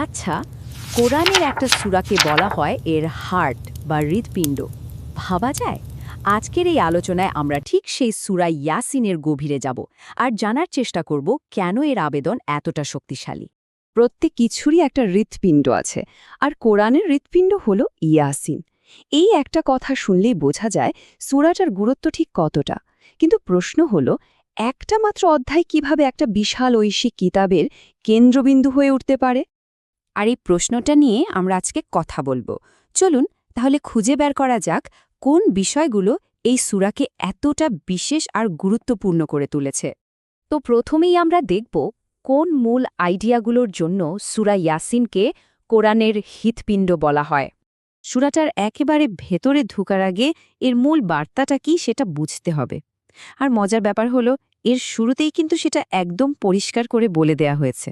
আচ্ছা, কোরআনের একটা সূরাকে বলা হয় এর হার্ট বা হৃৎপিণ্ড। ভাবা যায়? আজকের এই আলোচনায় আমরা ঠিক সেই সূরা ইয়াসিনের গভীরে যাব আর জানার চেষ্টা করব কেন এর আবেদন এতটা শক্তিশালী। প্রত্যেক কিছুরই একটা হৃৎপিণ্ড আছে, আর কোরআনের হৃৎপিণ্ড হল ইয়াসিন। এই একটা কথা শুনলেই বোঝা যায় সূরাটার গুরুত্ব ঠিক কতটা। কিন্তু প্রশ্ন হল, একটা মাত্র অধ্যায় কিভাবে একটা বিশাল ঐশী কিতাবের কেন্দ্রবিন্দু হয়ে উঠতে পারে? আর এই প্রশ্নটা নিয়ে আমরা আজকে কথা বলবো। চলুন তাহলে খুঁজে বের করা যাক কোন বিষয়গুলো এই সূরাকে এতটা বিশেষ আর গুরুত্বপূর্ণ করে তুলেছে। তো প্রথমেই আমরা দেখব কোন মূল আইডিয়াগুলোর জন্য সূরা ইয়াসিনকে কোরআনের হৃৎপিণ্ড বলা হয়। সূরাটার একেবারে ভেতরে ঢোকার আগে এর মূল বার্তাটা কি সেটা বুঝতে হবে। আর মজার ব্যাপার হলো, এর শুরুতেই কিন্তু সেটা একদম পরিষ্কার করে বলে দেয়া হয়েছে।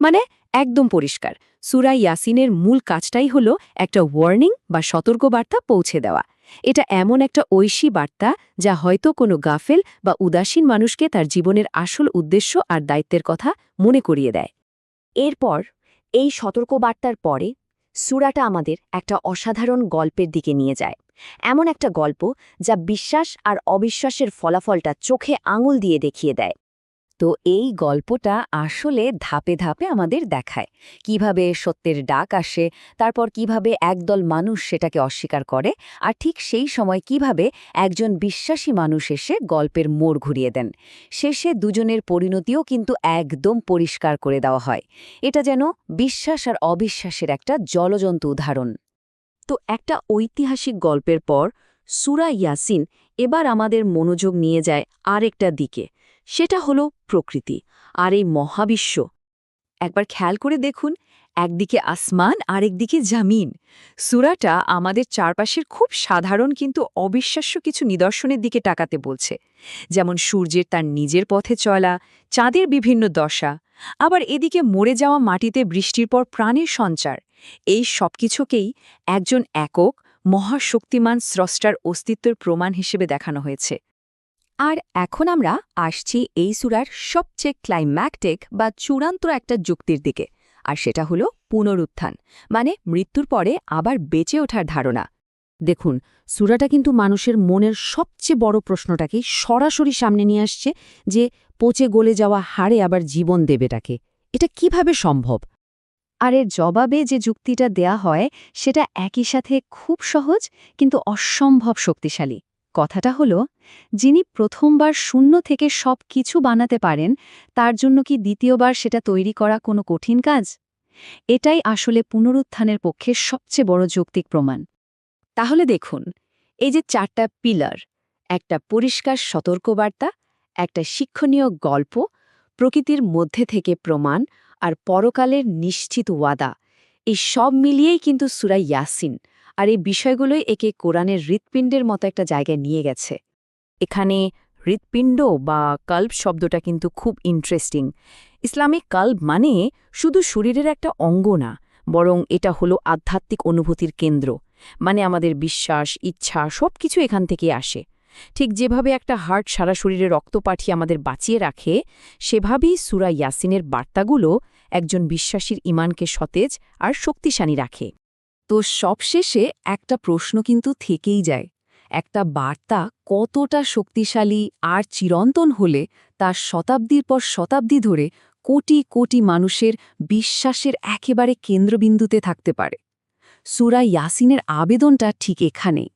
মানে একদম পরিষ্কার, সূরা ইয়াসিনের মূল কাজটাই হলো একটা ওয়ার্নিং বা সতর্কবার্তা পৌঁছে দেওয়া। এটা এমন একটা ঐশী বার্তা যা হয়তো কোনো গাফেল বা উদাসীন মানুষকে তার জীবনের আসল উদ্দেশ্য আর দায়িত্বের কথা মনে করিয়ে দেয়। এরপর এই সতর্কবার্তার পরে সূরাটা আমাদের একটা অসাধারণ গল্পের দিকে নিয়ে যায়। এমন একটা গল্প যা বিশ্বাস আর অবিশ্বাসের ফলাফলটা চোখে আঙুল দিয়ে দেখিয়ে দেয়। তো এই গল্পটা আসলে ধাপে ধাপে আমাদের দেখায় কিভাবে সত্যের ডাক আসে, তারপর কিভাবে একদল মানুষ সেটাকে অস্বীকার করে, আর ঠিক সেই সময় কিভাবে একজন বিশ্বাসী মানুষ এসে গল্পের মোড় ঘুরিয়ে দেন। শেষে দুজনের পরিণতিও কিন্তু একদম পরিষ্কার করে দেওয়া হয়। এটা যেন বিশ্বাস আর অবিশ্বাসের একটা জ্বলজ্বন্ত উদাহরণ। তো একটা ঐতিহাসিক গল্পের পর সূরা ইয়াসিন এবার আমাদের মনোযোগ নিয়ে যায় আরেকটা দিকে। সেটা হলো প্রকৃতি আর এই মহাবিশ্ব। একবার খেয়াল করে দেখুন, একদিকে আসমান আরেকদিকে জামিন। সূরাটা আমাদের চারপাশের খুব সাধারণ কিন্তু অবিশ্বাস্য কিছু নিদর্শনের দিকে তাকাতে বলছে, যেমন সূর্যের তার নিজের পথে চলা, চাঁদের বিভিন্ন দশা, আবার এদিকে মরে যাওয়া মাটিতে বৃষ্টির পর প্রাণের সঞ্চার। এই সবকিছুকেই একজন একক মহাশক্তিমান স্রষ্টার অস্তিত্বের প্রমাণ হিসেবে দেখানো হয়েছে। আর এখন আমরা আসছি এই সূরার সবচেয়ে ক্লাইম্যাকটিক বা চূড়ান্ত একটা যুক্তির দিকে, আর সেটা হলো পুনরুত্থান, মানে মৃত্যুর পরে আবার বেঁচে ওঠার ধারণা। দেখুন, সূরাটা কিন্তু মানুষের মনের সবচেয়ে বড় প্রশ্নটাকেই সরাসরি সামনে নিয়ে আসছে, যে পচে গলে যাওয়া হাড়ে আবার জীবন দেবেটাকে, এটা কিভাবে সম্ভব? আর এর জবাবে যে যুক্তিটা দেয়া হয় সেটা একই সাথে খুব সহজ কিন্তু অসম্ভব শক্তিশালী। কথাটা হলো, যিনি প্রথমবার শূন্য থেকে সব কিছু বানাতে পারেন, তার জন্য কি দ্বিতীয়বার সেটা তৈরি করা কোনো কঠিন কাজ? এটাই আসলে পুনরুত্থানের পক্ষে সবচেয়ে বড় যৌক্তিক প্রমাণ। তাহলে দেখুন, এই যে চারটা পিলার, একটা পরিষ্কার সতর্কবার্তা, একটা শিক্ষণীয় গল্প, প্রকৃতির মধ্যে থেকে প্রমাণ, আর পরকালের নিশ্চিত ওয়াদা, এই সব মিলিয়েই কিন্তু সূরা ইয়াসিন। আর এই বিষয়গুলোই একে কোরআনের হৃৎপিণ্ডের মতো একটা জায়গায় নিয়ে গেছে। এখানে হৃৎপিণ্ড বা কল্ব শব্দটা কিন্তু খুব ইন্টারেস্টিং। ইসলামিক কল্ব মানে শুধু শরীরের একটা অঙ্গ না, বরং এটা হলো আধ্যাত্মিক অনুভূতির কেন্দ্র। মানে আমাদের বিশ্বাস, ইচ্ছা সবকিছু এখান থেকে আসে। ঠিক যেভাবে একটা হার্ট সারা শরীরে রক্ত পাঠিয়ে আমাদের বাঁচিয়ে রাখে, সেভাবেই সূরা ইয়াসিনের বার্তাগুলো একজন বিশ্বাসীর ঈমানকে সতেজ আর শক্তিশালী রাখে। তো সবশেষে একটা প্রশ্ন কিন্তু থেকেই যায়, একটা বার্তা কতটা শক্তিশালী আর চিরন্তন হলে তা শতাব্দীর পর শতাব্দী ধরে কোটি কোটি মানুষের বিশ্বাসের একেবারে কেন্দ্রবিন্দুতে থাকতে পারে? সূরা ইয়াসিনের আবেদনটা ঠিক এখানেই।